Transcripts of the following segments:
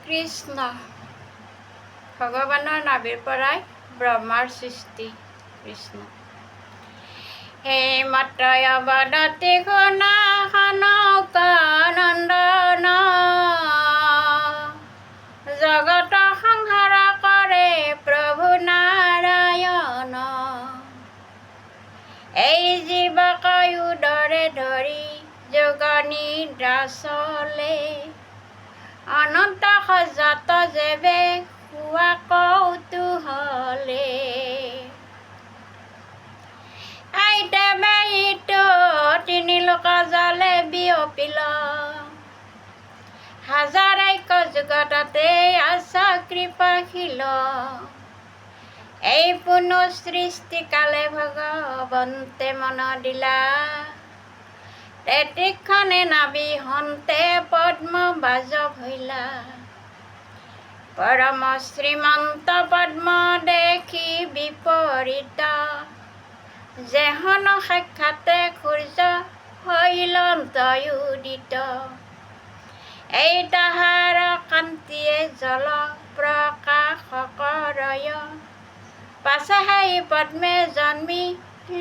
কৃষ্ণ ভগৱানৰ নাভিৰ পৰাই ব্ৰহ্মাৰ সৃষ্টি। কৃষ্ণ সেই মাত্ৰই অৱদতি শুনা সনকানন্দন জগত সংহাৰ কৰে প্ৰভু নাৰায়ণ। এই জীৱক উদৰে ধৰি যোগ নিদ্ৰা চলে অনন্ত সজাত যেবে শুৱা কৌতূহলে। আইতে বেইটো তিনি লোক জালে বিয়পিল হাজাৰ ঐক্য যুগততে আছা কৃপাশীল। এই পুনঃ সৃষ্টিকালে ভগৱন্তে মন দিলা তেতিক্ষণে নাভি হন্তে পদ্ম বাজৱ হৈলা। পৰম শ্ৰীমন্ত পদ্ম দেখি বিপৰীত যেহন সাক্ষাতে সূৰ্য হৈলন্ত উদিত। এই তাহাৰ কান্তিয়ে জল প্ৰকাশ কৰয় পাছে সেই পদ্মে জন্মি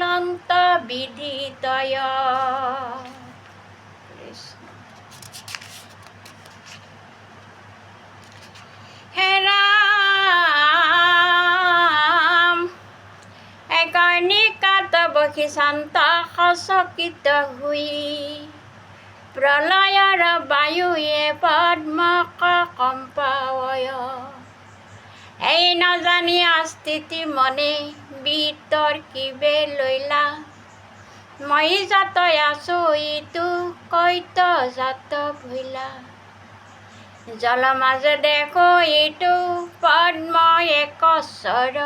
লন্ত বিদিতয়। হে ৰাম কৰ্ণিকাত বসি শান্ত সচকিত হৈ প্ৰলয়ৰ বায়ুয়ে পদ্মক কম্পাৱয়। এই নজানি অস্থিতি মনে বিতৰ্কিবে লৈলা মই জাত আছো ইটো কৈত জাত ভৈলা। জল মাজে দেখো ইটো পদ্ম একস্বৰ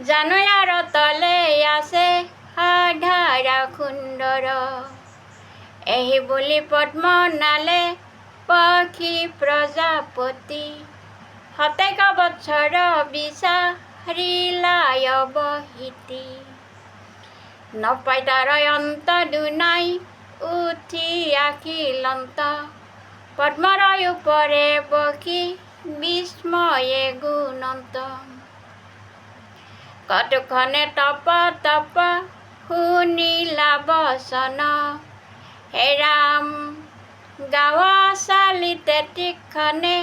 জানো ইয়াৰ তলে আছে সাধাৰা সুন্দৰ। এই বুলি পদ্ম নালে পক্ষী প্ৰজাপতি শতেক বৎসৰ বিচাৰিলা অৱহিতি। নপাই তাৰ অন্ত দুনাই উঠি আহিলন্ত পদ্মৰ উপৰে বসি বিস্ময়ে গুণন্ত। কতক্ষণে তপ তপ শুনিলা বচন হে ৰাম গাৱা চালিতে তীক্ষণে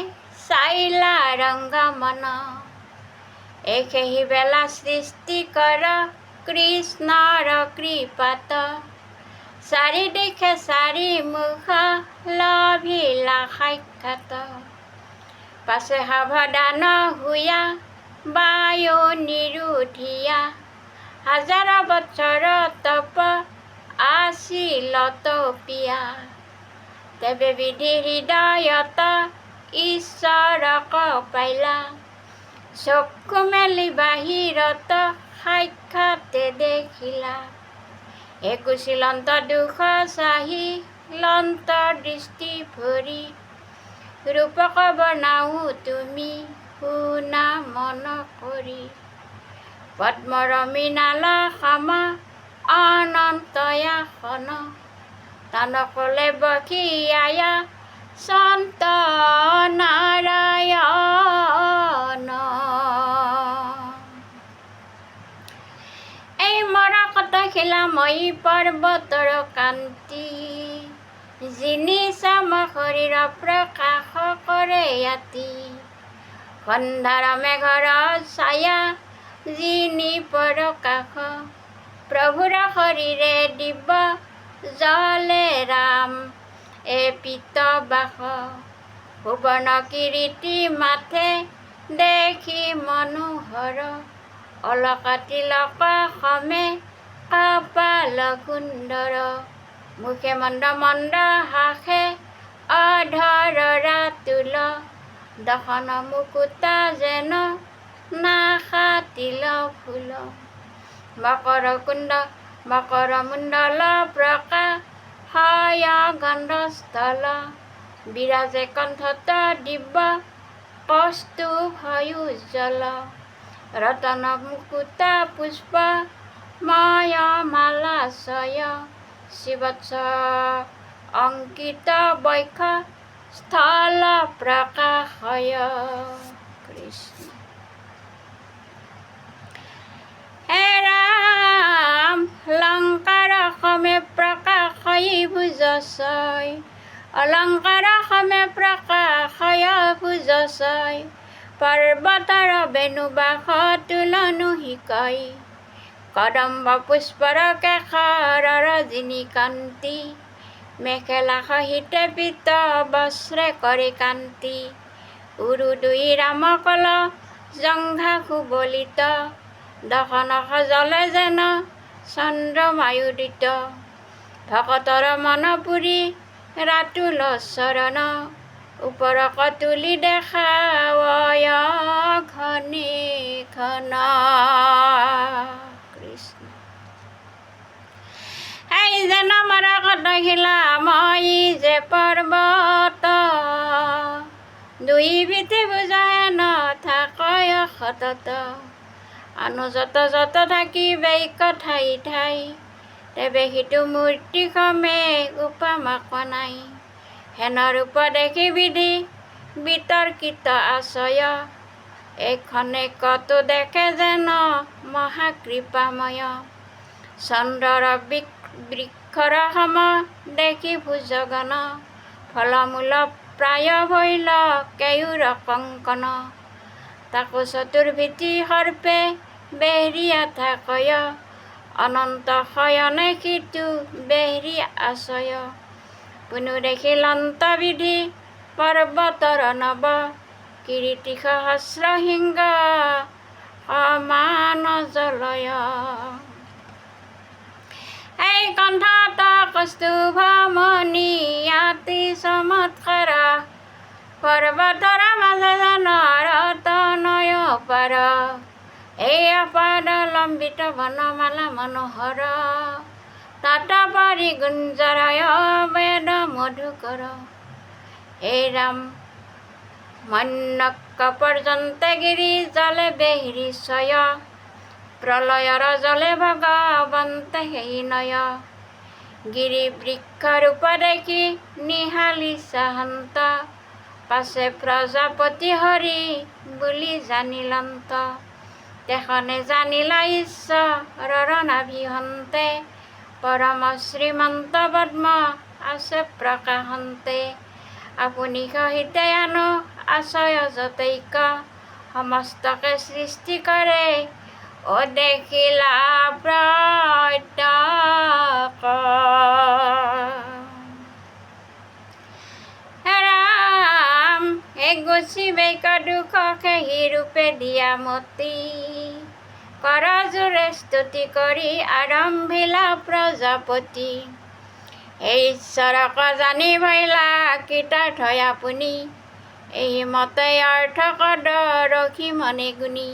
চাইলা ৰংগমন। এই সেই বেলা সৃষ্টি কৰ কৃষ্ণৰ কৃপাত চাৰিদিশে চাৰি মুখ লভিলা সাক্ষাৎ। পাছে সাৱধান হৈয়া বায়ু নিৰোধিয়া হাজাৰ বৎসৰ তপ আছিল তপিয়া। তেবে বিধি হৃদয়ত ঈশ্বৰক পাইলা চকু মেলি বাহিৰত সাক্ষাতে দেখিলা। একুশিলন্ত দুখ চাহি লন্ত দৃষ্টি ভৰি ৰূপক বনাও তুমি শুনা মন কৰি। পদ্মৰ মৃণাল সম অনন্ত আসন তানকলে বসি আয়া সন্ত নাৰায়ণ। এই মৰকত শিলাময়ী পৰ্বতৰ কান্তি যিনি চাম শৰীৰ প্ৰকাশ কৰে আতি। সন্ধ্যাৰ মেঘৰ ছায়া যিনি প্ৰকাশ প্ৰভুৰ শৰীৰে দিব জলে ৰাম এ পিতবাস। সুবৰ্ণ কিৰীটি মাথে দেখি মনোহৰ অলকা তিলক সমে কপাল সুন্দৰ। মুখে মন্দ মন্দ হাসে অধৰা তুল দশন মুকুতা যেন নাসা তিল ফুল। মকৰ কুণ্ড মকৰ মুণ্ডল প্ৰকাশয় গন্ধস্থল বিৰাজে কণ্ঠত দিব্য কৌস্তুভ উজ্জ্বল। ৰতন মুকুতা পুষ্প ময় মালাশয় শ্ৰীবৎস অঙ্কিত বৈখ স্থল প্ৰকাশয় কৃষ্ণ। হে ৰাম লংকাৰ সমে প্ৰকাশয় ভুজছয়, অলংকাৰ সমে প্ৰকাশয় ভুজছয়, পৰ্বতৰ বেণুবাস তুলনো শিকয়, কদম্ব পুষ্পৰ কেশৰ ৰজনীকান্তি, মেখেলা সহিতে পীত বস্ত্ৰে কৰে কান্তি, উৰু দুই ৰামকল জংঘা সুবলিত, দশনখ জলে যেন চন্দ্ৰমায়োদিত, ভকতৰ মন পুৰি ৰাতুল চৰণ, ওপৰক তুলি দেখাৱয় ঘনে ঘন কৃষ্ণ। এই যেন মৰকত শিলা মই যে পৰ্বত, দুই বিধি বুজায় নথাকয় সতত, আনো যত যত থাকিবে ঠাই ঠাই, তেবে সিটো মূৰ্তি সমে উপমাক নাই, হেন ৰূপ দেখি বিধি বিতৰ্কিত আশয়, এইখনে কতো দেখে যেন মহাকৃপাময়, চন্দ্ৰৰ বৃক্ষৰ সম দেখি ভুজগণ, ফলমূল প্ৰায় ভৈল কেয়ুৰ কংকন, তাকো চতুৰ্ভীতি সৰ্পে বেহৰিয়া থাকয়, অনন্ত শয়নে সিটো বেহৰি আছয়, পুনু দেখিলন্ত বিধি পৰ্বতৰ নৱ, কিৰীটি সহস্ৰ সিংহ সমান জলয়, এই কণ্ঠত কৌস্তুভ মণি অতি চমৎকাৰ, পৰ্বতৰ মাজে যেন ৰতনয় পাৰ, এই অপাদ লম্বিত বনমালা মনোহৰ, তাত পৰি গুঞ্জৰয় বেদ মধুকৰ, হে ৰাম মন্যক পৰ্যন্তে গিৰি জলে বেহৰি ছয়, প্ৰলয়ৰ জলে ভগৱন্তে সেই নয়, গিৰি বৃক্ষ ৰূপ দেখি নিহালি চাহন্ত, পাছে প্ৰজাপতি হৰি বুলি জানিলন্ত, তেখনে জানিলা ঈশ্বৰৰ নাভিহন্তে, পৰম শ্ৰীমন্ত পদ্ম আছে প্ৰকাশন্তে, আপুনি সহিতে আনো আছয় যতৈক, সমস্তকে সৃষ্টি কৰে অ দেখিলা প্ৰত্যক্ষ। হে ৰাম হে গুচিবেক দুখ সেই ৰূপে দিয়া মতি, কৰজোৰে স্তুতি কৰি আৰম্ভিলা প্ৰজাপতি, এই ঈশ্বৰক জানি ভৈলা কৃতাৰ্থ আপুনি, এই মতে অৰ্থ কদ ৰখি মনে গুণি,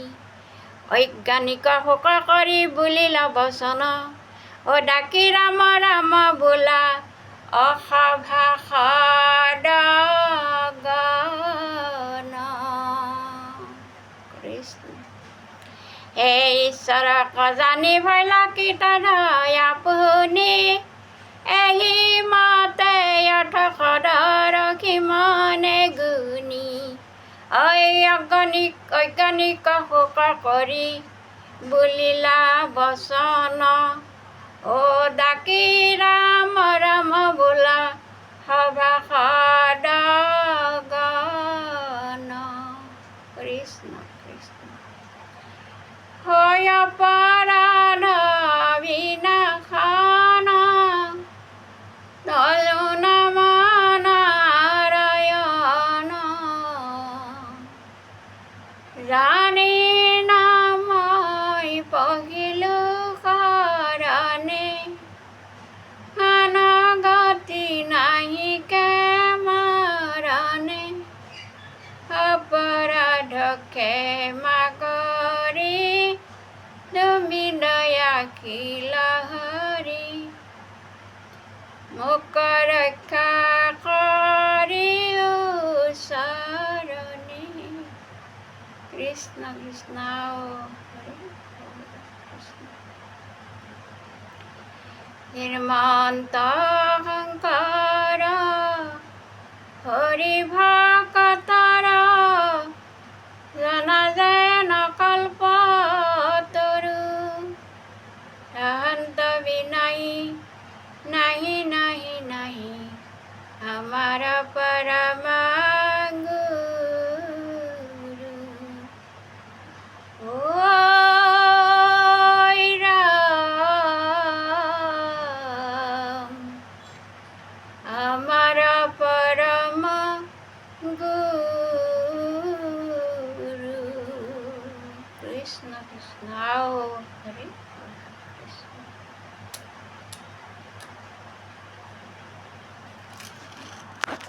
অজ্ঞানিক শোক কৰি বুলিল বচন, অ ডাকি ৰাম ৰাম বোলা অসভাসদ গণ কৃষ্ণ। হে ঈশ্বৰক জানি ভৈলা কৃতাৰ্থ আপুনি, এহি মতে অৰ্থ কদ ৰখি মনে গুণি, অজ্ঞানিক শোক কৰি বুলিলা বচন, অ ডাকি ৰাম ৰাম বোলা সভাসদ গণ কৃষ্ণ কৃষ্ণ। হয় অপৰাধ বিনাশন, ধলো নাম নাৰায়ণ, ৰাণী নাম পঢ়িলো শৰণে, গতি নাহিকে মৰণে, অপৰাধ ক্ষমা কৰি তুমি দয়াশীল হৰি, মোক ৰক্ষা কৰি চৰণে কৃষ্ণ কৃষ্ণ। হিমন্ত